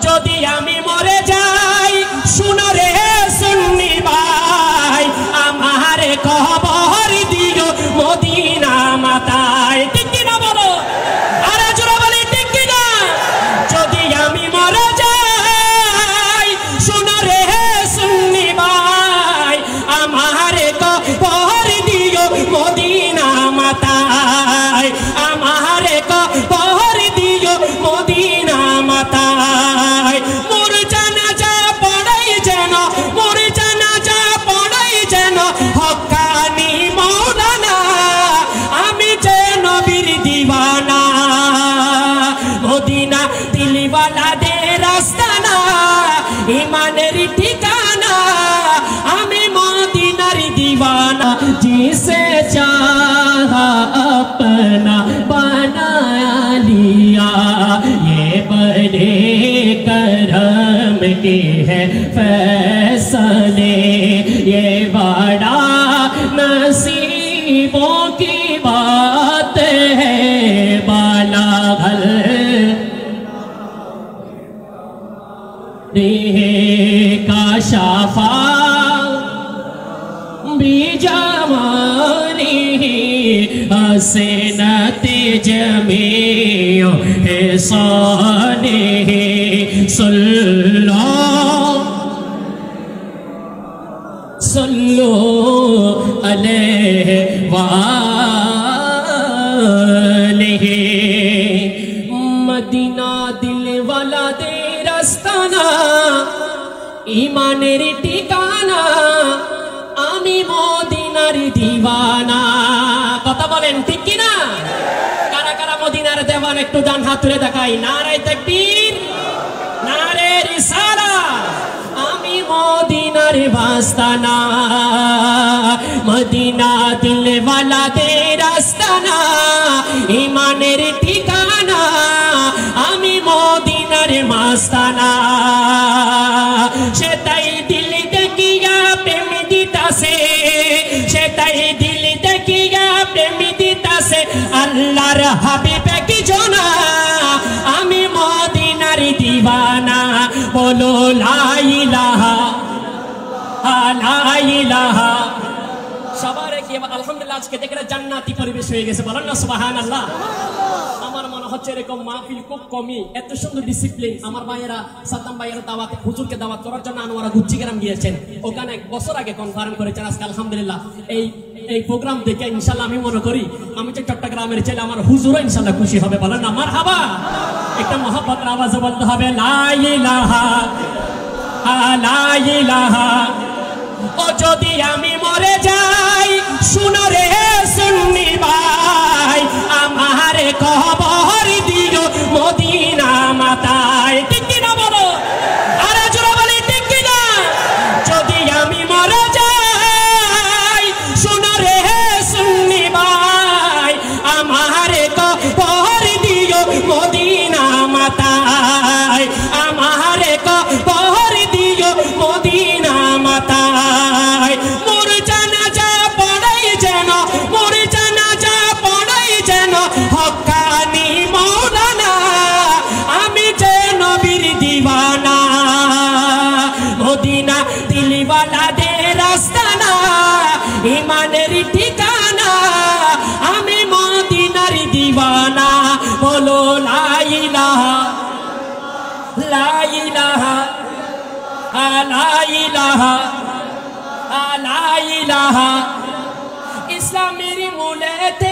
যদি আমি মরে যাই শুনো রে সুন্নি ভাই আমার কবর দিও মদিনা মাতায় ঠিক কি না বলো আরে জোরে বলি ঠিক কি না যদি আমি মরে যাই শুনো রে সুন্নি ভাই আমার কবর দিও মদিনা মাতায় আমার কবর দিও মদিনা মাতায় মোর জানাজা পড়াই যেন মোর জানাজা পড়াই যেন হক্কানি মাওলানা আমি যে নবীর দিওয়ানা মদিনা দিলওয়ালাদের আস্তানা ইমানের ঠিকানা আমি মদিনার দিওয়ানা जिसे चाहा अपना बनाया लिया ये बड़े करम के है फैसले ये बड़ा नसीबों की बात है बाला घर का शाफा बीजावानी हसनते जमीओ एहसाने सल्लो अलैहि वालेहि मदीना दिल वाला दे रास्ताना ईमानेर ठिकाना আমি মদিনার দিওয়ানা কথা বলেন ঠিক কি না কারা কারা মদিনার দেওয়ানা একটু ডান হাত তুলে দেখাই নারে তাকবীর নারে রিসালাত আমি মদিনার বাস্তানা মদিনা দিলওয়ালাদের আস্তানা ইমানের ঠিকানা আমি মদিনার মাস্তানা সেটাই দিল দেখিয়া প্রেম দিতাছে সেটাই দিল দেখিয়া প্রেম দিতাছে আল্লাহর হাবিব কি জানা আমি মদিনার দিওয়ানা বলো লা ইলাহা ইল্লাল্লাহ সবার কি আলহামদুলিল্লাহ আজকে দেখে জান্নাতি পরিবেশ হয়ে গেছে বলেন না সুবহানাল্লাহ আমার মনে হচ্ছে এরকম মাহফিল খুব কমই এত সুন্দর ডিসিপ্লিন আমার ভাইয়েরা সাদ্দাম ভাইয়েরা দাওয়াত হুজুরকে দাওয়াত করার জন্য আনোয়ারা গুচ্চিগ্রাম গিয়েছেন ওখানে 1 বছর আগে কনফারেন্স করেছেন আজকে আলহামদুলিল্লাহ এই প্রোগ্রাম দেখে ইনশাআল্লাহ আমি মনে করি আমি যে চট্টগ্রামের ছেলে আমার হুজুরও ইনশাআল্লাহ খুশি হবে বলেন না মারহাবা একটা মহব্বতের আওয়াজে বলতে হবে লা ইলাহা ও যদি আমি মরে যাই শুনো রে সুন্নি ভাই আমার কবর দিও মদিনা মাতায় ঠিক কি না বলো আরে জোরে বলি ঠিক কি না যদি আমি মরে যাই শুনো রে সুন্নি ভাই আমার কবর দিও মদিনা মাতায় আমার কবর দিও মদিনা মাতায় মোর জানাজা পড়াই যেন মোর জানাজা পড়াই যেন হক্কানি মাওলানা আমি যে নবীর দিওয়ানা মদিনা দিলওয়ালাদের আস্তানা ইমানের ঠিকানা আমি মদিনার দিওয়ানা বলো লা ইলাহা লা ইলাহা লা ইলাহা লা ইলাহা ইসলামের মূলেতে